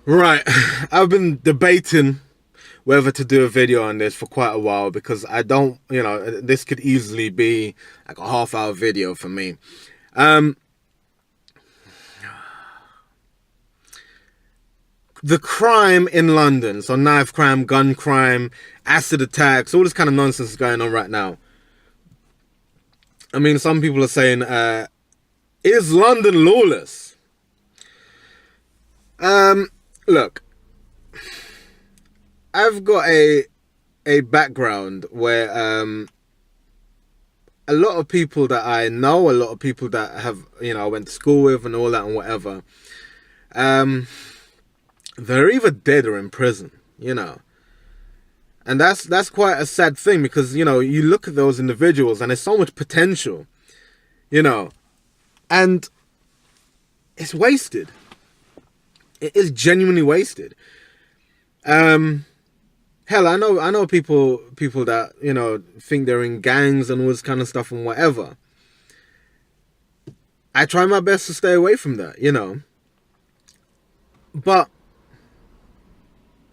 Right, I've been debating whether to do a video on this for quite a while because I don't, this could easily be like a half-hour video for me. The crime in London, so knife crime, gun crime, acid attacks, all this kind of nonsense is going on right now. I mean, some people are saying, is London lawless? Look, I've got a background where a lot of people that I know, a lot of people that have, I went to school with and all that and whatever, they're either dead or in prison, And that's quite a sad thing because, you look at those individuals and there's so much potential, and it's wasted. It is genuinely wasted. Hell, I know people that, think they're in gangs and all this kind of stuff and whatever. I try my best to stay away from that, But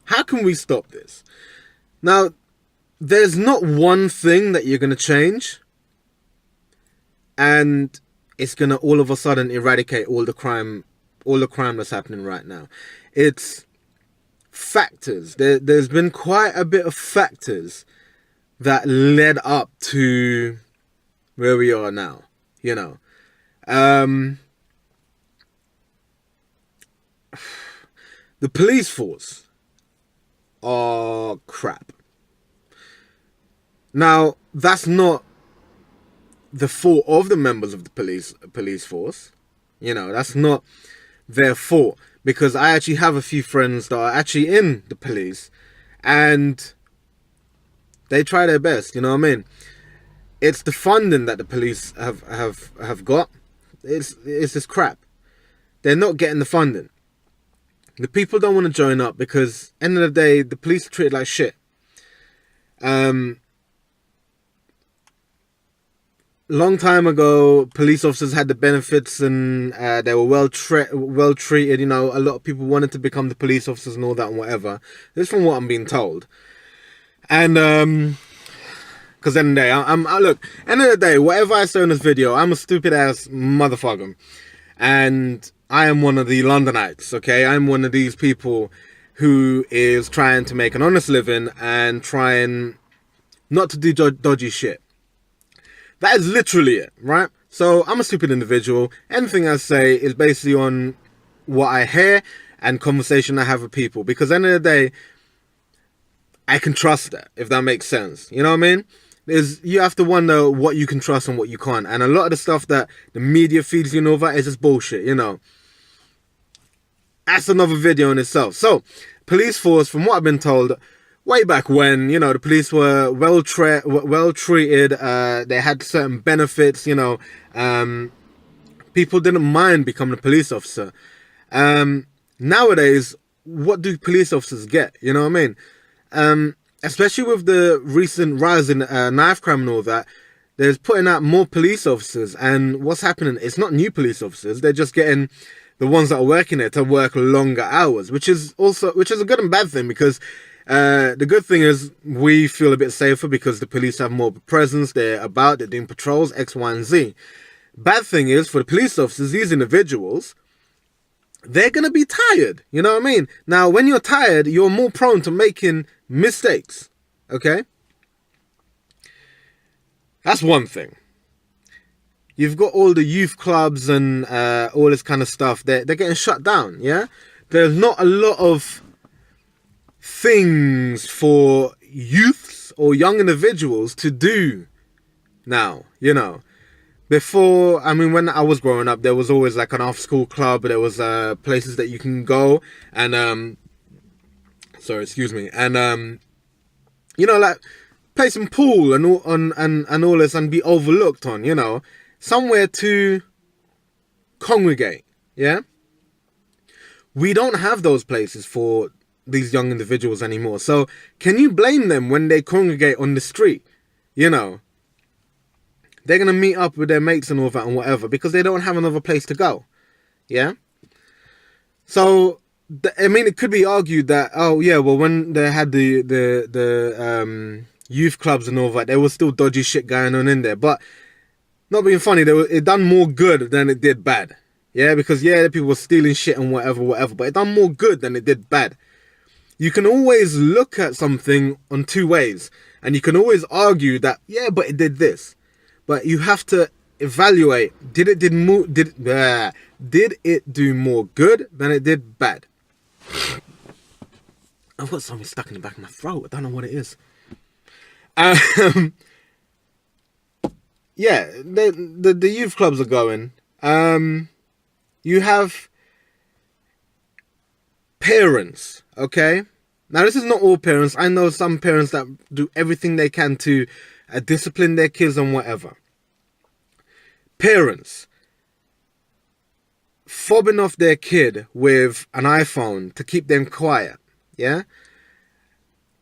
how can we stop this? Now, there's not one thing that you're going to change and it's going to all of a sudden eradicate all the crime that's happening right now. It's factors. There's been quite a bit of factors that led up to where we are now, The police force are crap. Now, that's not the fault of the members of the police force. That's not their fault. Because I actually have a few friends that are actually in the police and they try their best, you know what I mean? It's the funding that the police have got. It's just crap. They're not getting the funding. The people don't want to join up because end of the day, the police are treated like shit. Long time ago, police officers had the benefits and they were well treated. A lot of people wanted to become the police officers and all that and whatever. This is from what I'm being told. And because end of the day, look. End of the day, whatever I say in this video, I'm a stupid ass motherfucker, and I am one of the Londonites. Okay, I'm one of these people who is trying to make an honest living and trying not to do dodgy shit. That is literally it, right? So I'm a stupid individual. Anything I say is basically on what I hear and conversation I have with people. Because at the end of the day, I can trust that, if that makes sense. You know what I mean? You have to wonder what you can trust and what you can't. And a lot of the stuff that the media feeds you over is just bullshit, That's another video in itself. So, police force, from what I've been told, way back when, the police were well treated, they had certain benefits, people didn't mind becoming a police officer. Nowadays, what do police officers get? You know what I mean? Especially with the recent rise in knife crime and all that, there's putting out more police officers, and what's happening, it's not new police officers, they're just getting the ones that are working there to work longer hours, which is a good and bad thing because the good thing is we feel a bit safer because the police have more presence, they're doing patrols, X, Y, and Z. Bad thing is for the police officers, these individuals, they're going to be tired, you know what I mean? Now, when you're tired, you're more prone to making mistakes, okay? That's one thing. You've got all the youth clubs and all this kind of stuff, they're getting shut down, yeah? There's not a lot of things for youths or young individuals to do now, Before, when I was growing up, there was always like an after-school club, there was places that you can go and, like play some pool and all this and be overlooked on, somewhere to congregate, yeah? We don't have those places for these young individuals anymore. So can you blame them when they congregate on the street? They're going to meet up with their mates and all that and whatever because they don't have another place to go. Yeah? So I mean, it could be argued that, oh yeah, well, when they had the youth clubs and all that, there was still dodgy shit going on in there. But not being funny, it done more good than it did bad. Yeah, because yeah, people were stealing shit and whatever, but it done more good than it did bad. You can always look at something on two ways, and you can always argue that, yeah, but it did this. But you have to evaluate, did it do more good than it did bad? I've got something stuck in the back of my throat. I don't know what it is. Yeah, the youth clubs are going. You have parents, okay? Now, this is not all parents. I know some parents that do everything they can to discipline their kids and whatever. Parents fobbing off their kid with an iPhone to keep them quiet, yeah?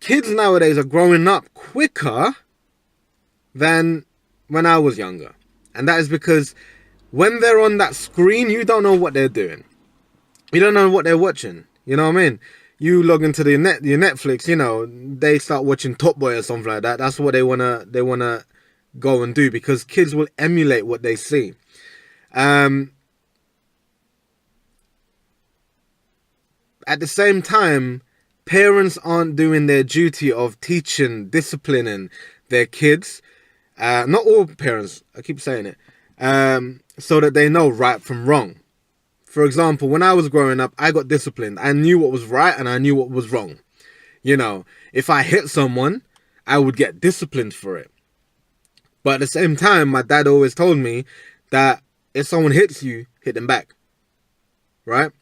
Kids nowadays are growing up quicker than when I was younger. And that is because when they're on that screen, you don't know what they're doing. You don't know what they're watching. You know what I mean? You log into your Netflix, you know, they start watching Top Boy or something like that. That's what they wanna go and do, because kids will emulate what they see. At the same time, parents aren't doing their duty of teaching, disciplining their kids. Not all parents, I keep saying it, so that they know right from wrong. For example, when I was growing up, I got disciplined. I knew what was right and I knew what was wrong. You know, if I hit someone, I would get disciplined for it. But at the same time, my dad always told me that if someone hits you, hit them back. Right?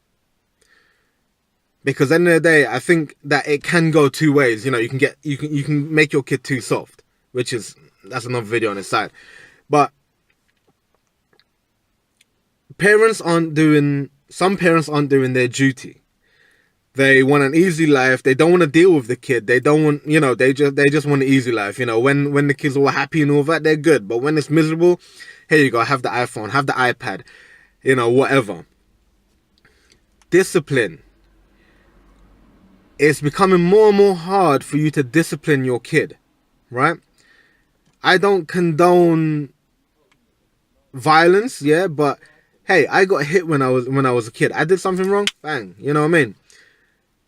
Because at the end of the day, I think that it can go two ways. You know, you can make your kid too soft, that's another video on its side. But some parents aren't doing their duty. They want an easy life. They don't want to deal with the kid. They don't want, you know, they just want an easy life. You know, when the kids are all happy and all that, they're good. But when it's miserable, here you go, have the iPhone, have the iPad, you know, whatever. Discipline. It's becoming more and more hard for you to discipline your kid, right? I don't condone violence, yeah, but hey, I got hit when I was a kid. I did something wrong, bang, you know what I mean?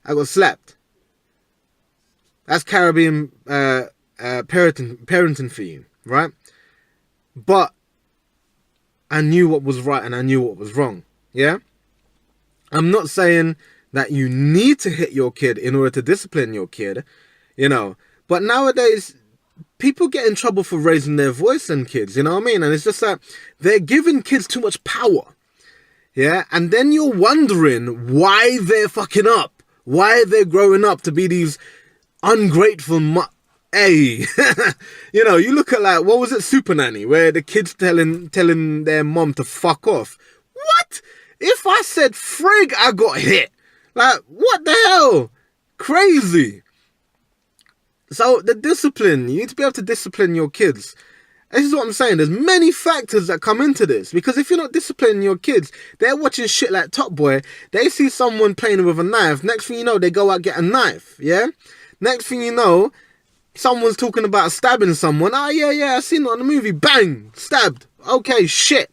I got slapped. That's Caribbean parenting for you, right? But I knew what was right and I knew what was wrong, yeah? I'm not saying that you need to hit your kid in order to discipline your kid, you know, but nowadays people get in trouble for raising their voice in kids, you know what I mean? And it's just that they're giving kids too much power, yeah? And then you're wondering why they're fucking up, why they're growing up to be these ungrateful you know, you look at like, what was it, Super Nanny, where the kids telling their mom to fuck off. What? If I said frig, I got hit. Like, what the hell? Crazy. So the discipline, you need to be able to discipline your kids. This is what I'm saying. There's many factors that come into this. Because if you're not disciplining your kids, they're watching shit like Top Boy. They see someone playing with a knife. Next thing you know, they go out get a knife. Yeah? Next thing you know, someone's talking about stabbing someone. Oh, yeah, I seen it on the movie. Bang! Stabbed. Okay, shit.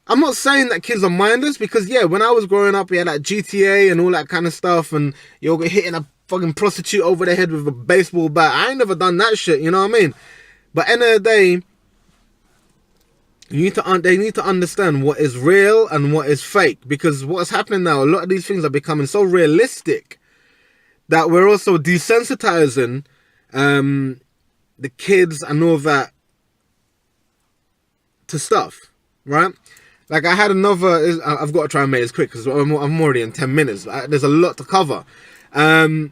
I'm not saying that kids are mindless, because yeah, when I was growing up, we had like GTA and all that kind of stuff, and you're hitting a fucking prostitute over the head with a baseball bat. I ain't never done that shit, you know what I mean? But end of the day, they need to understand what is real and what is fake, because what's happening now, a lot of these things are becoming so realistic that we're also desensitizing the kids and all that to stuff, right? Like I had another, I've got to try and make this quick because I'm already in 10 minutes. There's a lot to cover. I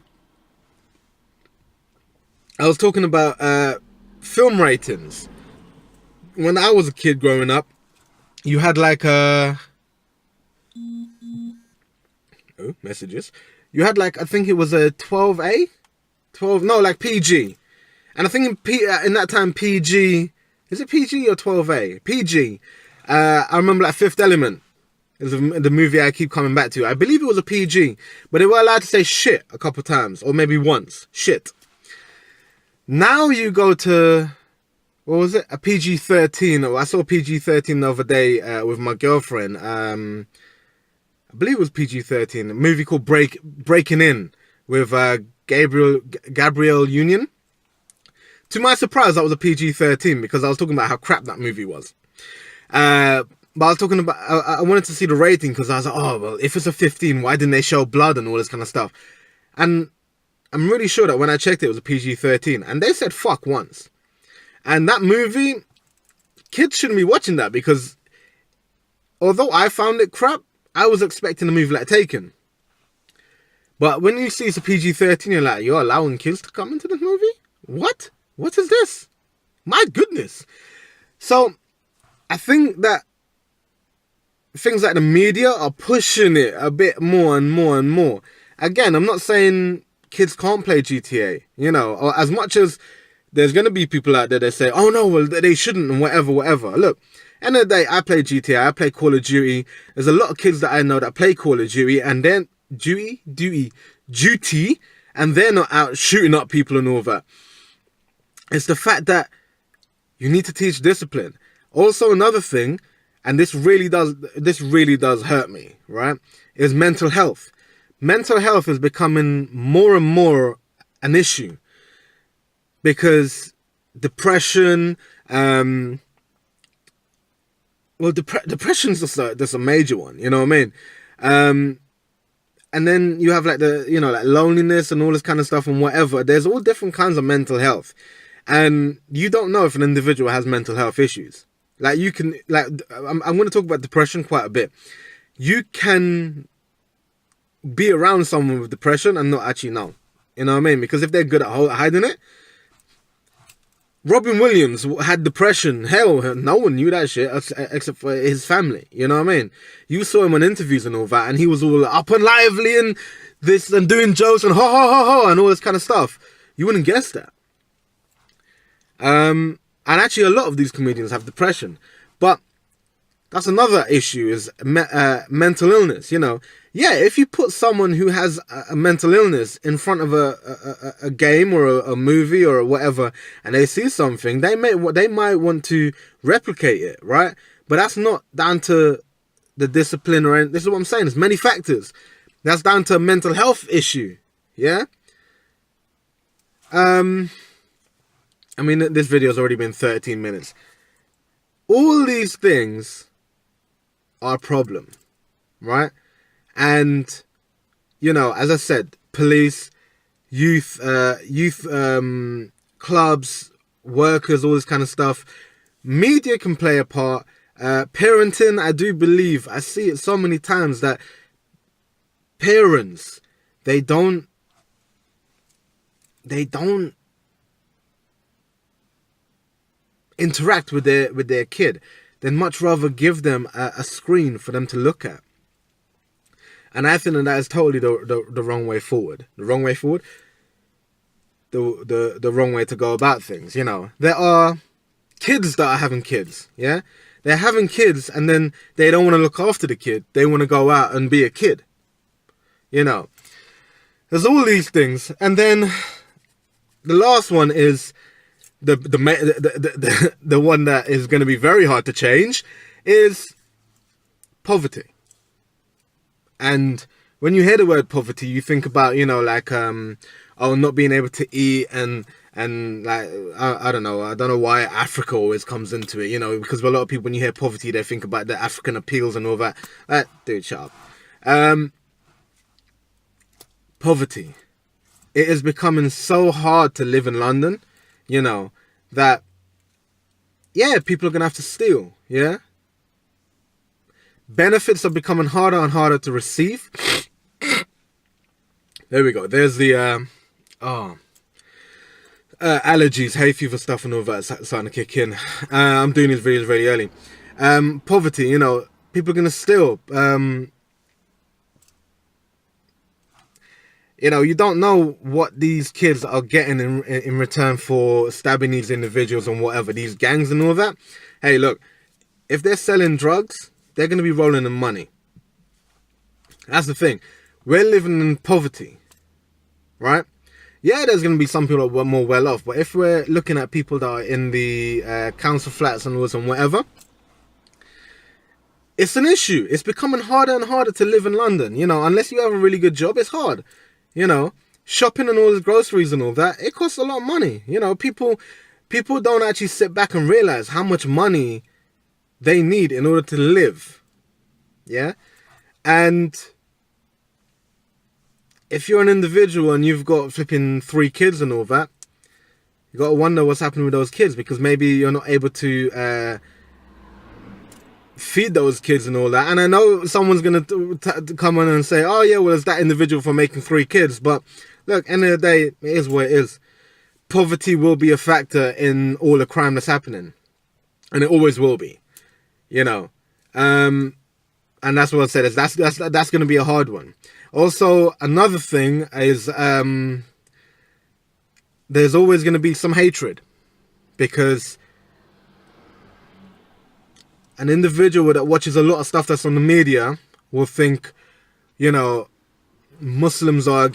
was talking about film ratings. When I was a kid growing up, you had like messages. You had like, I think it was a 12A? like PG. And I think in that time PG, is it PG or 12A? PG. I remember like Fifth Element. is the movie I keep coming back to. I believe it was a PG, but they were allowed to say shit a couple times, or maybe once. Shit. Now you go to, what was it? A PG-13. I saw PG-13 the other day with my girlfriend. I believe it was PG-13. A movie called Breaking In with Gabrielle Union. To my surprise, that was a PG-13 because I was talking about how crap that movie was. But I was talking about, I wanted to see the rating because I was like, oh, well, if it's a 15, why didn't they show blood and all this kind of stuff? And I'm really sure that when I checked it was a PG-13. And they said fuck once. And that movie, kids shouldn't be watching that because although I found it crap, I was expecting a movie like Taken. But when you see it's a PG-13, you're like, you're allowing kids to come into this movie? What? What is this? My goodness. So I think that things like the media are pushing it a bit more and more and more. Again, I'm not saying kids can't play GTA, you know, or as much as there's going to be people out there that say, oh no, well, they shouldn't and whatever. Look, end of the day, I play GTA, I play Call of Duty. There's a lot of kids that I know that play Call of Duty and then duty, and they're not out shooting up people and all that. It's the fact that you need to teach discipline. Also, another thing, and this really does hurt me, right, is mental health. Mental health is becoming more and more an issue because depression, depression's just a major one, you know what I mean? And then you have like like loneliness and all this kind of stuff and whatever. There's all different kinds of mental health. And you don't know if an individual has mental health issues. Like you can, I'm going to talk about depression quite a bit. You can be around someone with depression and not actually know. You know what I mean? Because if they're good at hiding it. Robin Williams had depression. Hell, no one knew that shit except for his family. You know what I mean? You saw him on interviews and all that, and he was all up and lively and this and doing jokes and ha and all this kind of stuff. You wouldn't guess that. And actually, a lot of these comedians have depression, but that's another issue is mental illness. You know, yeah, if you put someone who has a mental illness in front of a game or a movie or whatever, and they see something, they might want to replicate it, right? But that's not down to the discipline or anything. This is what I'm saying. There's many factors. That's down to a mental health issue. Yeah. I mean, this video's already been 13 minutes. All these things are a problem, right? And, you know, as I said, police, youth clubs, workers, all this kind of stuff. Media can play a part. Parenting, I do believe, I see it so many times that parents, they don't interact with their kid. They'd much rather give them a screen for them to look at. And I think that is totally the wrong way forward. The wrong way forward? The wrong way to go about things, you know. There are kids that are having kids, yeah? They're having kids and then they don't want to look after the kid. They want to go out and be a kid. You know. There's all these things. And then the last one is the one that is going to be very hard to change is poverty. And when you hear the word poverty, you think about, you know, like, not being able to eat and like, I don't know why Africa always comes into it, you know, because a lot of people, when you hear poverty, they think about the African appeals and all that. Dude, shut up. Poverty. It is becoming so hard to live in London, you know, that, yeah, people are going to have to steal, yeah? Benefits are becoming harder and harder to receive. There we go. There's the, allergies, hay fever stuff and all that starting to kick in. I'm doing these videos really early. Poverty, you know, people are going to steal. You know, you don't know what these kids are getting in return for stabbing these individuals and whatever, these gangs and all that. Hey, look, if they're selling drugs, they're going to be rolling in money. That's the thing. We're living in poverty, right? Yeah, there's going to be some people that are more well off, but if we're looking at people that are in the council flats and whatever, it's an issue. It's becoming harder and harder to live in London. You know, unless you have a really good job, it's hard. You know, shopping and all the groceries and all that, it costs a lot of money. You know, people don't actually sit back and realize how much money they need in order to live. Yeah, and if you're an individual and you've got flipping 3 kids and all that, you got to wonder what's happening with those kids, because maybe you're not able to feed those kids and all that. And I know someone's going to come on and say, oh yeah, well, it's that individual for making 3 kids. But look, end of the day, it is what it is. Poverty will be a factor in all the crime that's happening. And it always will be, you know. And that's what I said, is that's going to be a hard one. Also, another thing is there's always going to be some hatred, because an individual that watches a lot of stuff that's on the media will think, you know, Muslims are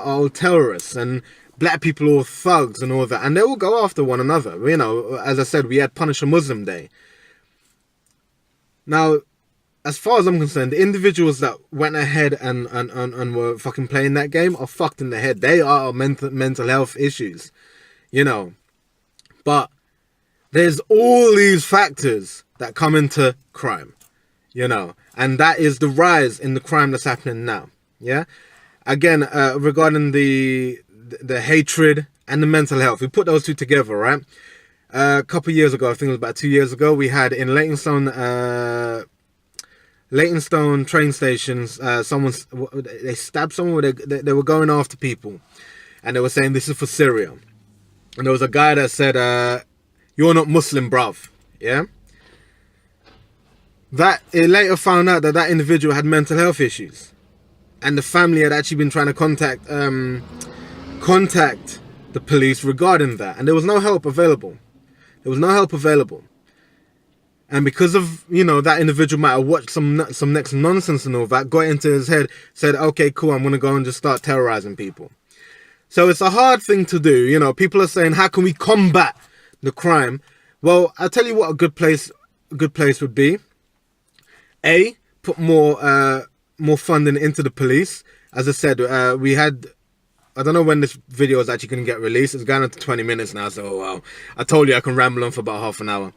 all terrorists and black people are all thugs and all that, and they will go after one another. You know, as I said, we had Punish a Muslim Day. Now, as far as I'm concerned, the individuals that went ahead and were fucking playing that game are fucked in the head. They are mental health issues, you know. But there's all these factors that come into crime, you know. And that is the rise in the crime that's happening now, yeah. Again, regarding the hatred and the mental health, we put those two together, right? A couple of years ago, I think it was about 2 years ago, we had in Leytonstone train stations, they stabbed someone. They were going after people, and they were saying this is for Syria. And there was a guy that said, "You're not Muslim, bruv." Yeah. That it later found out that that individual had mental health issues, and the family had actually been trying to contact the police regarding that, and there was no help available. There was no help available. And because of, you know, that individual might have watched some next nonsense and all that, got into his head, said, okay, cool, I'm going to go and just start terrorizing people. So it's a hard thing to do. You know, people are saying, how can we combat the crime? Well, I'll tell you what a good place would be. A, put more funding into the police. As I said, we had, I don't know when this video is actually going to get released. It's gone into 20 minutes now, so wow. I told you I can ramble on for about half an hour.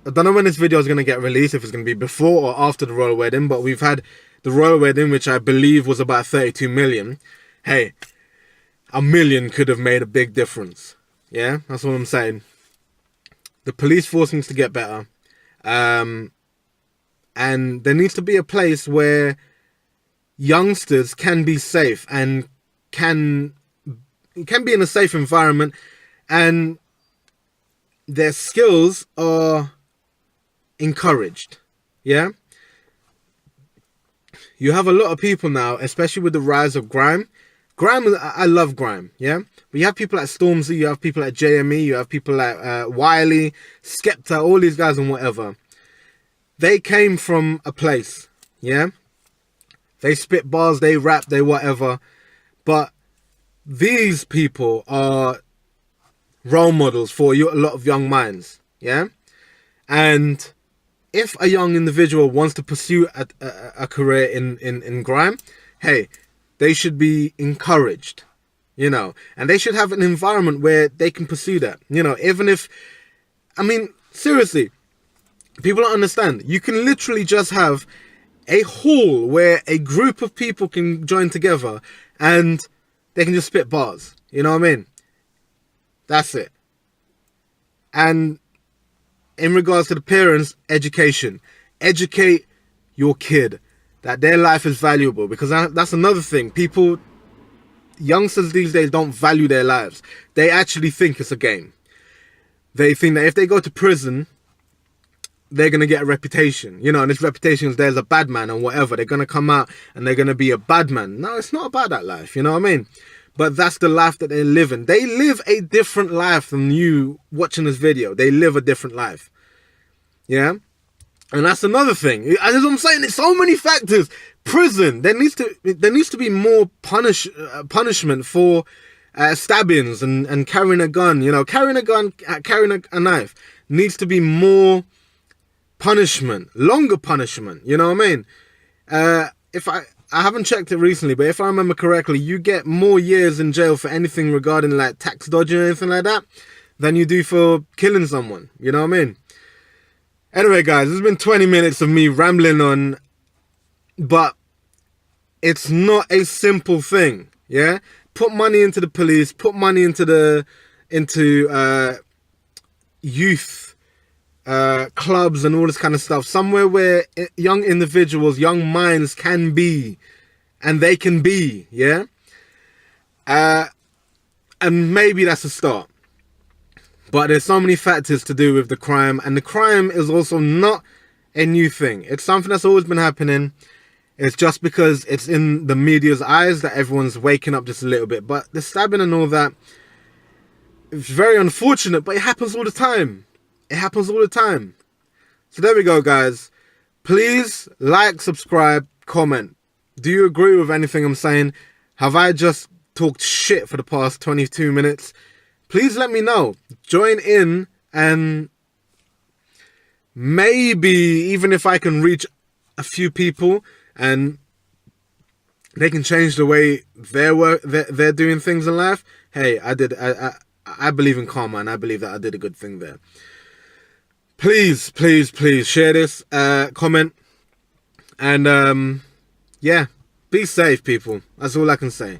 I don't know when this video is going to get released, if it's going to be before or after the royal wedding, but we've had the royal wedding, which I believe was about 32 million. Hey, $1 million could have made a big difference. Yeah, that's what I'm saying. The police force needs to get better. And there needs to be a place where youngsters can be safe and can be in a safe environment, and their skills are encouraged. Yeah, you have a lot of people now, especially with the rise of grime. I love grime, yeah, but you have people like Stormzy, you have people like JME, you have people like Wiley, Skepta, all these guys and whatever. They came from a place, yeah. They spit bars, they rap, they whatever, but these people are role models for a lot of young minds, yeah. And if a young individual wants to pursue a career in grime, hey, they should be encouraged, you know, and they should have an environment where they can pursue that, you know. Even if, I mean, seriously, people don't understand. You can literally just have a hall where a group of people can join together and they can just spit bars, you know what I mean? That's it. And in regards to the parents, education. Educate your kid that their life is valuable, because that's another thing. Youngsters these days don't value their lives. They actually think it's a game. They think that if they go to prison, they're going to get a reputation, you know, and this reputation is there's a bad man and whatever. They're going to come out and they're going to be a bad man. No, it's not about that life, you know what I mean? But that's the life that they live in. They live a different life than you watching this video. They live a different life. Yeah? And that's another thing. As I'm saying, it's so many factors. Prison. There needs to be more punishment for stabbings and carrying a gun. You know, carrying a gun, carrying a knife needs to be more punishment, longer punishment. You know what I mean? If I haven't checked it recently, but if I remember correctly, you get more years in jail for anything regarding like tax dodging or anything like that than you do for killing someone. You know what I mean? Anyway, guys, it's been 20 minutes of me rambling on, but it's not a simple thing, yeah? Put money into the police, put money into youth clubs and all this kind of stuff, somewhere where young individuals, young minds can be, and they can be, yeah? And maybe that's a start. But there's so many factors to do with the crime, and the crime is also not a new thing. It's something that's always been happening. It's just because it's in the media's eyes that everyone's waking up just a little bit. But the stabbing and all that, it's very unfortunate, but it happens all the time. It happens all the time. So there we go, guys. Please like, subscribe, comment. Do you agree with anything I'm saying? Have I just talked shit for the past 22 minutes? Please let me know. Join in, and maybe even if I can reach a few people and they can change the way they're doing things in life. Hey, I believe in karma, and I believe that I did a good thing there. Please, please, please share this, comment, and yeah, be safe, people. That's all I can say.